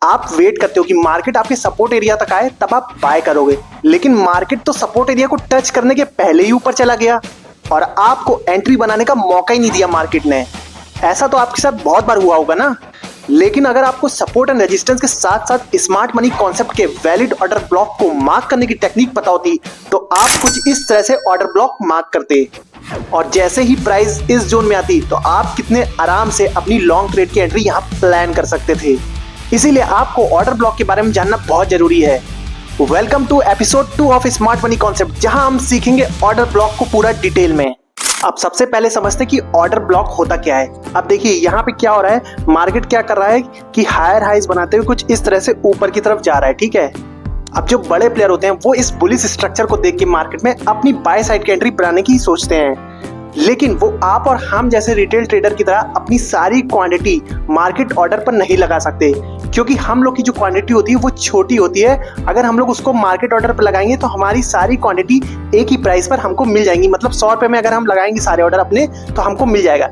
आप वेट करते हो कि मार्केट आपके सपोर्ट एरिया तक आए तब आप बाय करोगे, लेकिन मार्केट तो सपोर्ट एरिया को टच करने के पहले ही ऊपर चला गया और आपको एंट्री बनाने का मौका ही नहीं दिया मार्केट ने। ऐसा तो आपके साथ बहुत बार हुआ होगा ना। लेकिन अगर आपको सपोर्ट एंड रेजिस्टेंस के साथ साथ स्मार्ट मनी कॉन्सेप्ट के वैलिड ऑर्डर ब्लॉक को मार्क करने की टेक्निक पता होती तो आप कुछ इस तरह से ऑर्डर ब्लॉक मार्क करते और जैसे ही प्राइस इस जोन में आती तो आप कितने आराम से अपनी लॉन्ग ट्रेड की एंट्री यहाँ प्लान कर सकते थे। इसीलिए आपको ऑर्डर ब्लॉक के बारे में जानना बहुत जरूरी है। Welcome to episode 2 of smart money concept, जहां हम सीखेंगे ऑर्डर ब्लॉक को पूरा डिटेल में। अब सबसे पहले समझते हैं कि ऑर्डर ब्लॉक होता क्या है। अब देखिए यहाँ पे क्या हो रहा है, मार्केट क्या कर रहा है कि हायर हाइज बनाते हुए कुछ इस तरह से ऊपर की तरफ जा रहा है, ठीक है। अब जो बड़े प्लेयर होते हैं वो इस बुलिश स्ट्रक्चर को देख के मार्केट में अपनी बाय साइड की एंट्री बनाने की सोचते हैं, लेकिन वो आप और हम जैसे रिटेल ट्रेडर की तरह अपनी सारी क्वांटिटी मार्केट ऑर्डर पर नहीं लगा सकते, क्योंकि हम लोग की जो क्वांटिटी होती है वो छोटी होती है। अगर हम लोग उसको मार्केट ऑर्डर पर लगाएंगे तो हमारी सारी क्वांटिटी एक ही प्राइस पर हमको मिल जाएंगी। मतलब 100 रुपए में अगर हम लगाएंगे सारे ऑर्डर अपने तो हमको मिल जाएगा।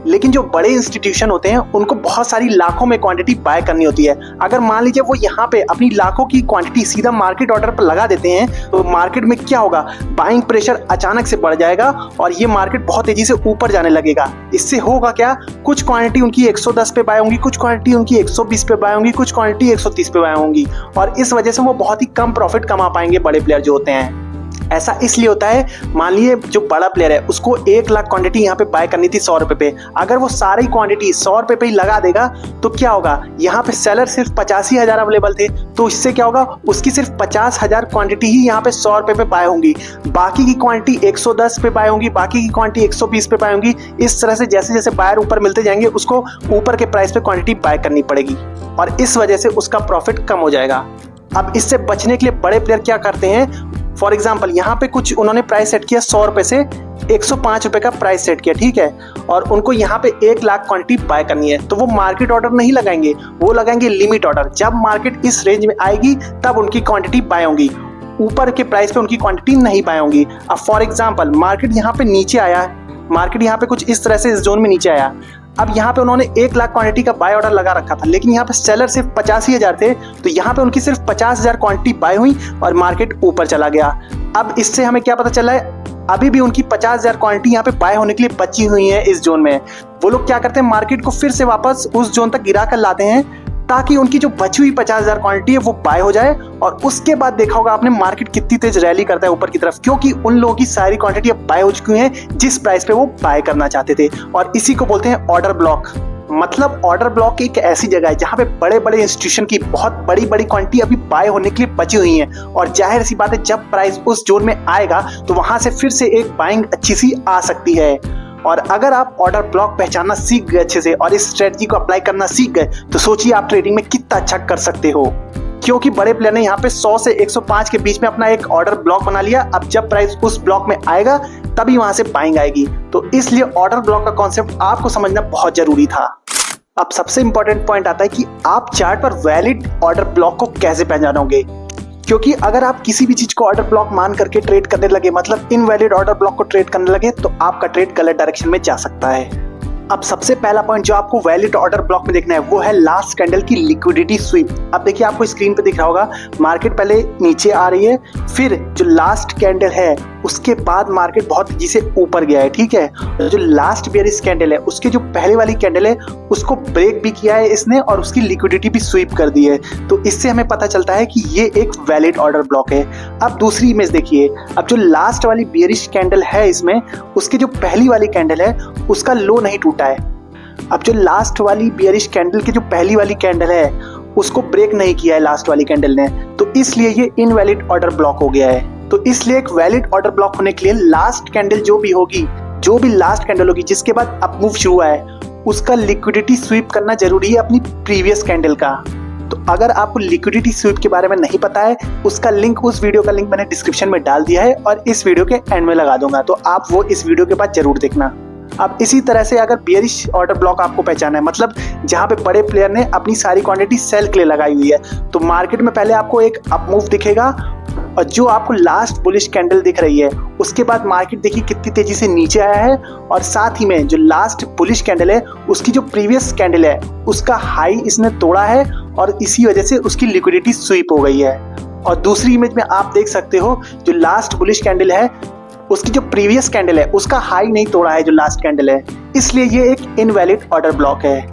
लेकिन जो बड़े इंस्टीट्यूशन होते हैं उनको बहुत सारी लाखों में क्वांटिटी बाय करनी होती है। अगर मान लीजिए वो यहाँ पे अपनी लाखों की क्वांटिटी सीधा मार्केट ऑर्डर पर लगा देते हैं तो मार्केट में क्या होगा, बाइंग प्रेशर अचानक से बढ़ जाएगा और ये मार्केट बहुत तेजी से ऊपर जाने लगेगा। इससे होगा क्या, कुछ क्वांटिटी उनकी 110 पे बाय होंगी, कुछ क्वांटिटी उनकी 120 पे बाय होंगी, कुछ क्वांटिटी 130 पे बाय होंगी और इस वजह से वो बहुत ही कम प्रॉफिट कमा पाएंगे बड़े प्लेयर जो होते हैं। ऐसा इसलिए होता है, मान लिए जो बड़ा प्लेयर है उसको 1 लाख क्वांटिटी यहाँ पे बाय करनी थी 100 रुपए पे। अगर वो सारी क्वांटिटी 100 रुपए पे ही लगा देगा तो क्या होगा, यहाँ पे सेलर सिर्फ 85,000 अवेलेबल थे तो इससे क्या होगा, उसकी सिर्फ 50,000 क्वांटिटी ही यहाँ पे 100 रुपए पे बाय होंगी। बाकी की क्वांटिटी 110 पे बाय होंगी, बाकी की क्वांटिटी 120 पे बाय होंगी। इस तरह से जैसे जैसे बायर ऊपर मिलते जाएंगे उसको ऊपर के प्राइस पे क्वांटिटी बाय करनी पड़ेगी और इस वजह से उसका प्रॉफिट कम हो जाएगा। अब इससे बचने के लिए बड़े प्लेयर क्या करते हैं, फॉर एग्जाम्पल यहाँ पे कुछ उन्होंने प्राइस सेट किया 100 रुपए से 105 रुपए का प्राइस सेट किया, ठीक है, और उनको यहाँ पे 1 लाख क्वांटिटी बाय करनी है तो वो मार्केट ऑर्डर नहीं लगाएंगे, वो लगाएंगे लिमिट ऑर्डर। जब मार्केट इस रेंज में आएगी तब उनकी क्वांटिटी बाय होंगी, ऊपर के प्राइस पे उनकी क्वांटिटी नहीं बाय होंगी। अब फॉर एग्जाम्पल मार्केट यहाँ पे नीचे आया, मार्केट यहाँ पे कुछ इस तरह से इस जोन में नीचे आया। अब यहाँ पे उन्होंने 1 लाख क्वांटिटी का बाय ऑर्डर लगा रखा था, लेकिन यहाँ पे सेलर सिर्फ 85,000 थे तो यहाँ पे उनकी सिर्फ 50,000 क्वांटिटी बाय हुई और मार्केट ऊपर चला गया। अब इससे हमें क्या पता चला है, अभी भी उनकी 50,000 क्वांटिटी यहाँ पे बाय होने के लिए बची हुई है इस जोन में। वो लोग क्या करते हैं, मार्केट को फिर से वापस उस जोन तक गिरा कर लाते हैं ताकि उनकी जो बची हुई 50,000 क्वांटिटी है वो बाय हो जाए और उसके बाद देखा होगा आपने मार्केट कितनी तेज रैली करता है ऊपर की तरफ, क्योंकि उन लोगों की सारी क्वांटिटी अब बाय हो चुकी हैं जिस प्राइस पे वो बाय करना चाहते थे। और इसी को बोलते हैं ऑर्डर ब्लॉक। मतलब ऑर्डर ब्लॉक एक ऐसी जगह है जहां पे बड़े बड़े इंस्टीट्यूशन की बहुत बड़ी बड़ी क्वांटिटी अभी बाय होने के लिए बची हुई है और जाहिर सी बात है जब प्राइस उस जोन में आएगा तो वहां से फिर से एक बाइंग अच्छी सी आ सकती है। और अगर आप ऑर्डर ब्लॉक पहचानना सीख गए अच्छे से और इस स्ट्रेटजी को अप्लाई करना सीख गए तो सोचिए आप ट्रेडिंग में कितना अच्छा कर सकते हो, क्योंकि बड़े प्लेयर ने यहाँ पे 100 से 105 के बीच में अपना एक ऑर्डर ब्लॉक बना लिया। अब जब प्राइस उस ब्लॉक में आएगा तभी वहां से बाइंग आएगी, तो इसलिए ऑर्डर ब्लॉक का कॉन्सेप्ट आपको समझना बहुत जरूरी था। अब सबसे इंपॉर्टेंट पॉइंट आता है कि आप चार्ट पर वैलिड ऑर्डर ब्लॉक को कैसे पहचानोगे, क्योंकि अगर आप किसी भी चीज को ऑर्डर ब्लॉक मान करके ट्रेड करने लगे, मतलब इनवैलिड ऑर्डर ब्लॉक को ट्रेड करने लगे, तो आपका ट्रेड गलत डायरेक्शन में जा सकता है। अब सबसे पहला पॉइंट जो आपको वैलिड ऑर्डर ब्लॉक में देखना है वो है लास्ट कैंडल की लिक्विडिटी स्वीप। अब देखिए आपको स्क्रीन पे दिख रहा होगा, मार्केट पहले नीचे आ रही है, फिर जो लास्ट कैंडल है उसके बाद मार्केट बहुत तेजी से ऊपर गया है, ठीक है। जो लास्ट बेयरिश कैंडल है उसके जो पहले वाली कैंडल है उसको ब्रेक भी किया है इसने और उसकी लिक्विडिटी भी स्वीप कर दी है, तो इससे हमें पता चलता है कि ये एक वैलिड ऑर्डर ब्लॉक है। अब दूसरी इमेज देखिए, अब जो लास्ट वाली बेयरिश कैंडल है इसमें उसके जो पहली वाली कैंडल है उसका लो नहीं टूटा है। अब जो लास्ट वाली बेयरिश कैंडल की जो पहली वाली कैंडल है उसको ब्रेक नहीं किया है लास्ट वाली कैंडल ने, तो इसलिए ये इनवैलिड ऑर्डर ब्लॉक हो गया है। तो इसलिए एक वैलिड ऑर्डर ब्लॉक होने के लिए लास्ट कैंडल जो भी होगी, जो भी लास्ट कैंडल होगी जिसके बाद अपमूव शुरू हुआ है, उसका लिक्विडिटी स्वीप करना जरूरी है अपनी प्रीवियस कैंडल का। तो अगर आपको लिक्विडिटी स्वीप के बारे में नहीं पता है, उसका लिंक, उस वीडियो का लिंक मैंने डिस्क्रिप्शन में डाल दिया है और इस वीडियो के एंड में लगा दूंगा, तो आप वो इस वीडियो के बाद जरूर देखना। अब इसी तरह से अगर बेयरिश ऑर्डर ब्लॉक आपको पहचाना है, मतलब जहां पे बड़े प्लेयर ने अपनी सारी क्वांटिटी सेल के लिए लगाई हुई है, तो मार्केट में पहले आपको एक अपमूव दिखेगा और जो आपको लास्ट बुलिश कैंडल दिख रही है उसके बाद मार्केट देखिए कितनी तेजी से नीचे आया है, और साथ ही में जो लास्ट बुलिश कैंडल है उसकी जो प्रीवियस कैंडल है उसका हाई इसने तोड़ा है और इसी वजह से उसकी लिक्विडिटी स्वीप हो गई है। और दूसरी इमेज में आप देख सकते हो जो लास्ट बुलिश कैंडल है उसकी जो प्रीवियस कैंडल है उसका हाई नहीं तोड़ा है जो लास्ट कैंडल है, इसलिए ये एक इनवैलिड ऑर्डर ब्लॉक है।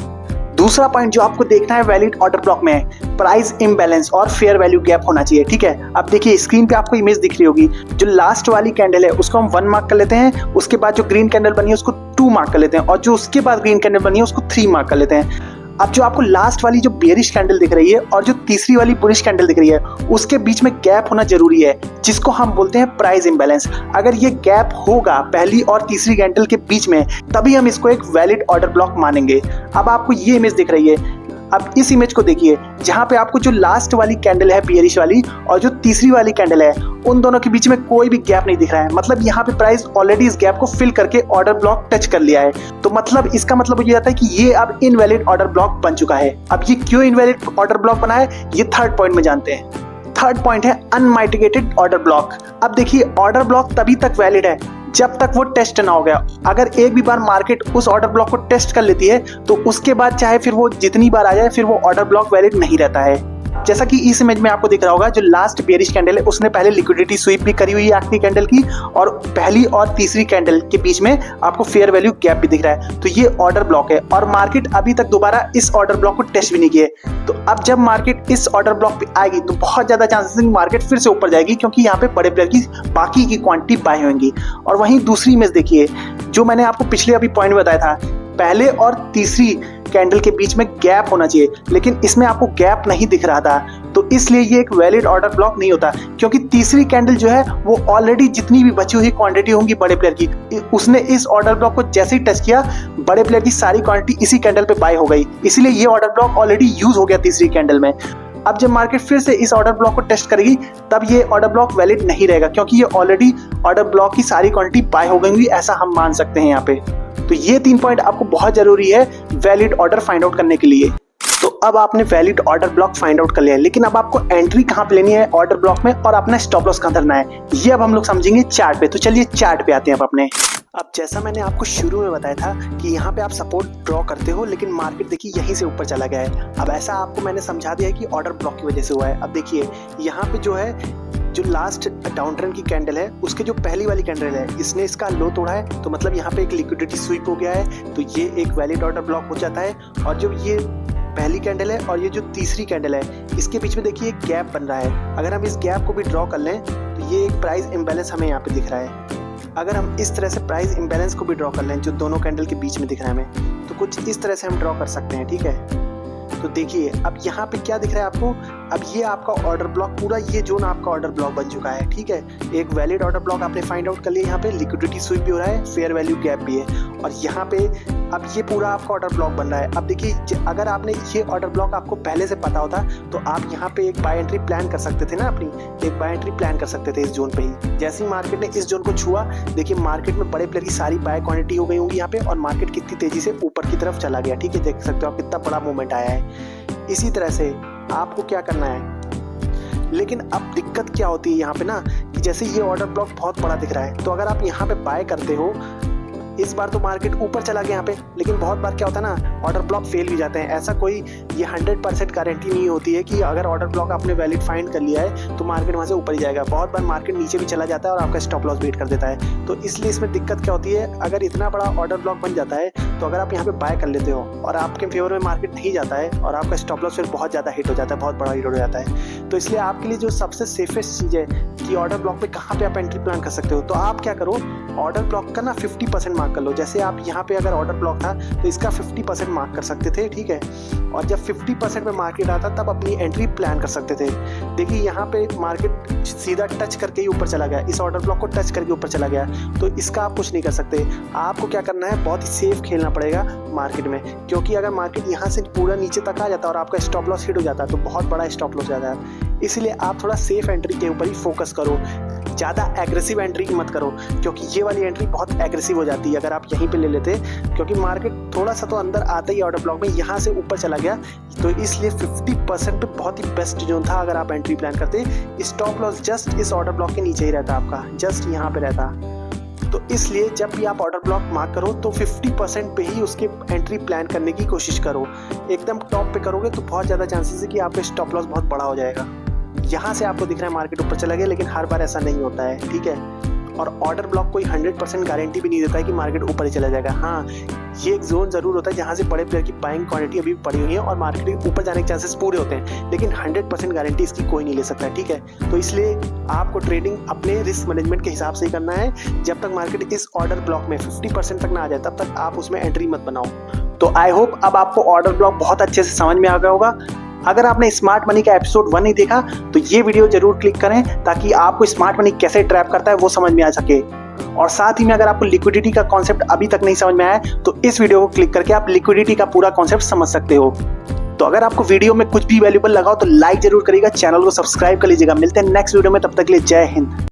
दूसरा पॉइंट जो आपको देखना है वैलिड ऑर्डर ब्लॉक में, प्राइस इम्बैलेंस और फेयर वैल्यू गैप होना चाहिए। ठीक है, अब देखिए स्क्रीन पे आपको इमेज दिख रही होगी, जो लास्ट वाली कैंडल है उसको हम 1 मार्क कर लेते हैं, उसके बाद जो ग्रीन कैंडल बनी है उसको 2 मार्क कर लेते हैं, और जो उसके बाद ग्रीन कैंडल बनी है उसको 3 मार्क कर लेते हैं। अब जो आपको लास्ट वाली जो बेयरिश कैंडल दिख रही है और जो तीसरी वाली बुलिश कैंडल दिख रही है उसके बीच में गैप होना जरूरी है, जिसको हम बोलते हैं प्राइस इंबैलेंस। अगर ये गैप होगा पहली और तीसरी कैंडल के बीच में तभी हम इसको एक वैलिड ऑर्डर ब्लॉक मानेंगे। अब आपको ये इमेज दिख रही है, अब इस इमेज को देखिए जहां पे आपको जो लास्ट वाली कैंडल है बेयरिश वाली और जो तीसरी वाली कैंडल है उन दोनों के बीच में कोई भी गैप नहीं दिख रहा है, मतलब यहाँ पे प्राइस ऑलरेडी इस गैप को फिल करके ऑर्डर ब्लॉक टच कर लिया है। तो मतलब इसका मतलब हो जाता है कि ये अब इनवैलिड ऑर्डर ब्लॉक बन चुका है। अब ये क्यों इनवैलिड ऑर्डर ब्लॉक बना है ये थर्ड पॉइंट में जानते हैं। थर्ड पॉइंट है अनमाइटिगेटेड ऑर्डर ब्लॉक। अब देखिए ऑर्डर ब्लॉक तभी तक वैलिड है जब तक वो टेस्ट ना हो गया। अगर एक भी बार मार्केट उस ऑर्डर ब्लॉक को टेस्ट कर लेती है तो उसके बाद चाहे फिर वो जितनी बार आ जाए फिर वो ऑर्डर ब्लॉक वैलिड नहीं रहता है। जैसा कि इस इमेज में आपको दिख रहा होगा, जो लास्ट बेयरिश कैंडल है उसने पहले लिक्विडिटी स्वीप भी करी हुई है आखिरी कैंडल की, और पहली और तीसरी कैंडल के बीच में आपको फेयर वैल्यू गैप भी दिख रहा है, तो ये ऑर्डर ब्लॉक है और मार्केट अभी तक दोबारा इस ऑर्डर ब्लॉक को टेस्ट भी नहीं किए। तो अब जब मार्केट इस ऑर्डर ब्लॉक पे आएगी तो बहुत ज्यादा चांसेस है कि मार्केट फिर से ऊपर जाएगी, क्योंकि यहाँ पे बड़े प्लेयर की बाकी की क्वांटिटी बाय होंगी। और वहीं दूसरी इमेज देखिए, जो मैंने आपको पिछले अभी पॉइंट बताया था, पहले और तीसरी कैंडल के बीच में गैप होना चाहिए, लेकिन इसमें आपको गैप नहीं दिख रहा था, तो इसलिए ये एक वैलिड ऑर्डर ब्लॉक नहीं होता। क्योंकि तीसरी कैंडल जो है वो ऑलरेडी जितनी भी बची हुई क्वांटिटी होंगी बड़े प्लेयर की, उसने इस ऑर्डर ब्लॉक को जैसे ही टच किया बड़े प्लेयर की सारी क्वांटिटी इसी कैंडल पे बाय हो गई, इसीलिए ये ऑर्डर ब्लॉक ऑलरेडी यूज हो गया तीसरी कैंडल में। अब जब मार्केट फिर से इस ऑर्डर ब्लॉक को टेस्ट करेगी तब ये ऑर्डर ब्लॉक वैलिड नहीं रहेगा, क्योंकि ये ऑलरेडी ऑर्डर ब्लॉक की सारी क्वांटिटी बाय हो गई, ऐसा हम मान सकते हैं यहाँ पे। तो ये 3 पॉइंट आपको बहुत जरूरी है वैलिड ऑर्डर फाइंड आउट करने के लिए। तो अब आपने valid order block find out कर लिया है, लेकिन अब आपको एंट्री कहाँ पे लेनी है ऑर्डर ब्लॉक में और अपना स्टॉप लॉस कहाँ धरना है, ये अब हम लोग समझेंगे चार्ट पे। तो चलिए चार्ट पे आते हैं अब अपने। अब जैसा मैंने आपको शुरू में बताया था कि यहाँ पे आप सपोर्ट ड्रॉ करते हो, लेकिन मार्केट देखिए यहीं से ऊपर चला गया है। अब ऐसा आपको मैंने समझा दिया है कि ऑर्डर ब्लॉक की वजह से हुआ है। अब देखिए यहाँ पे जो है, जो लास्ट डाउन ट्रेंड की कैंडल है उसके जो पहली वाली कैंडल है इसने इसका लो तोड़ा है, तो मतलब यहाँ पे एक लिक्विडिटी स्वीप हो गया है, तो ये एक वैलिड ऑर्डर ब्लॉक हो जाता है। और जो ये पहली कैंडल है और ये जो तीसरी कैंडल है इसके बीच में देखिए एक गैप बन रहा है, अगर हम इस गैप को भी ड्रॉ कर लें तो ये एक प्राइस इम्बैलेंस हमें यहाँ पे दिख रहा है। अगर हम इस तरह से प्राइस इम्बैलेंस को भी ड्रॉ कर लें जो दोनों कैंडल के बीच में दिख रहा है हमें, तो कुछ इस तरह से हम ड्रॉ कर सकते हैं। ठीक है, तो देखिए अब यहाँ पे क्या दिख रहा है आपको, अब ये आपका ऑर्डर ब्लॉक, पूरा ये जोन आपका ऑर्डर ब्लॉक बन चुका है। ठीक है, एक वैलिड ऑर्डर ब्लॉक आपने फाइंड आउट कर लिया, यहाँ पे लिक्विडिटी स्वीप भी हो रहा है, फेयर वैल्यू गैप भी है, और यहाँ पे अब ये पूरा आपका ऑर्डर ब्लॉक बन रहा है। अब देखिए अगर आपने ये ऑर्डर ब्लॉक आपको पहले से पता होता तो आप यहाँ पे एक बाय एंट्री प्लान कर सकते थे ना, अपनी एक बाय एंट्री प्लान कर सकते थे इस जोन पे ही। जैसे ही मार्केट ने इस जोन को छुआ, देखिए मार्केट में बड़े प्लेयर की सारी बाय क्वांटिटी हो गई होंगी यहाँ पे, और मार्केट कितनी तेजी से ऊपर की तरफ चला गया। ठीक है, देख सकते हो आप कितना बड़ा मूवमेंट आया है। इसी तरह से आपको क्या करना है, लेकिन अब दिक्कत क्या होती है यहाँ पे ना, कि जैसे ये ऑर्डर ब्लॉक बहुत बड़ा दिख रहा है, तो अगर आप यहाँ पे बाय करते हो, इस बार तो मार्केट ऊपर चला गया यहाँ पे, लेकिन बहुत बार क्या होता है ना ऑर्डर ब्लॉक फेल भी जाते हैं। ऐसा कोई ये 100% गारंटी नहीं होती है कि अगर ऑर्डर ब्लॉक आपने वैलिड फाइंड कर लिया है तो मार्केट वहाँ से ऊपर ही जाएगा। बहुत बार मार्केट नीचे भी चला जाता है और आपका स्टॉप लॉस बीट कर देता है। तो इसलिए इसमें दिक्कत क्या होती है, अगर इतना बड़ा ऑर्डर ब्लॉक बन जाता है तो अगर आप यहाँ पे बाय कर लेते हो और आपके फेवर में मार्केट नहीं जाता है और आपका स्टॉप लॉस फिर बहुत ज़्यादा हिट हो जाता है, बहुत बड़ा हिट हो जाता है। तो इसलिए आपके लिए जो सबसे सेफेस्ट चीज़ है कि ऑर्डर ब्लॉक पे कहाँ पे आप एंट्री प्लान कर सकते हो, तो आप क्या करो, ऑर्डर ब्लॉक का ना 50% मार्क कर लो। जैसे आप यहाँ पे अगर ऑर्डर ब्लॉक था तो इसका 50% मार्क कर सकते थे। ठीक है, और जब 50% में मार्केट आता तब अपनी एंट्री प्लान कर सकते थे। देखिए यहाँ पे मार्केट सीधा टच करके ही ऊपर चला गया, इस ऑर्डर ब्लॉक को टच करके ऊपर चला गया, तो इसका आप कुछ नहीं कर सकते। आपको क्या करना है, बहुत ही सेफ खेलना पड़ेगा मार्केट में, क्योंकि अगर मार्केट यहाँ से पूरा नीचे तक आ जाता है और आपका स्टॉप लॉस हिट हो जाता है तो बहुत बड़ा स्टॉप लॉस हो जाता है। इसलिए आप थोड़ा सेफ एंट्री के ऊपर ही फोकस करो। ज़्यादा एग्रेसिव एंट्री की मत करो, क्योंकि ये वाली एंट्री बहुत एग्रेसिव हो जाती है अगर आप यहीं पे ले लेते, क्योंकि मार्केट थोड़ा सा तो अंदर आता ही ऑर्डर ब्लॉक में, यहाँ से ऊपर चला गया, तो इसलिए 50% पे बहुत ही बेस्ट जोन था अगर आप एंट्री प्लान करते। स्टॉप लॉस जस्ट इस ऑर्डर ब्लॉक के नीचे ही रहता आपका, जस्ट यहाँ पे रहता। तो इसलिए जब भी आप ऑर्डर ब्लॉक मार्क करो तो 50% पे ही उसके एंट्री प्लान करने की कोशिश करो। एकदम टॉप पे करोगे तो बहुत ज़्यादा चांसेस है कि आपका स्टॉप लॉस बहुत बड़ा हो जाएगा। यहाँ से आपको दिख रहा है मार्केट ऊपर चला गया, लेकिन हर बार ऐसा नहीं होता है, ठीक है। और ऑर्डर ब्लॉक कोई 100% गारंटी भी नहीं देता है कि मार्केट ऊपर ही चला जाएगा। हाँ, ये एक जोन जरूर होता है जहाँ से बड़े प्लेयर की बाइंग क्वांटिटी अभी भी पड़ी हुई है और मार्केट के ऊपर जाने के चांसेस पूरे होते हैं, लेकिन 100% गारंटी इसकी कोई नहीं ले सकता, ठीक है। तो इसलिए आपको ट्रेडिंग अपने रिस्क मैनेजमेंट के हिसाब से ही करना है। जब तक मार्केट इस ऑर्डर ब्लॉक में 50% तक ना आ जाए तब तक आप उसमें एंट्री मत बनाओ। तो आई होप अब आपको ऑर्डर ब्लॉक बहुत अच्छे से समझ में आ गया होगा। अगर आपने स्मार्ट मनी का एपिसोड 1 नहीं देखा तो ये वीडियो जरूर क्लिक करें, ताकि आपको स्मार्ट मनी कैसे ट्रैप करता है वो समझ में आ सके। और साथ ही में अगर आपको लिक्विडिटी का कॉन्सेप्ट अभी तक नहीं समझ में आया तो इस वीडियो को क्लिक करके आप लिक्विडिटी का पूरा कॉन्सेप्ट समझ सकते हो। तो अगर आपको वीडियो में कुछ भी वैल्यूएबल लगा हो तो लाइक जरूर करिएगा, चैनल को सब्सक्राइब कर लीजिएगा। मिलते हैं नेक्स्ट वीडियो में, तब तक के लिए जय हिंद।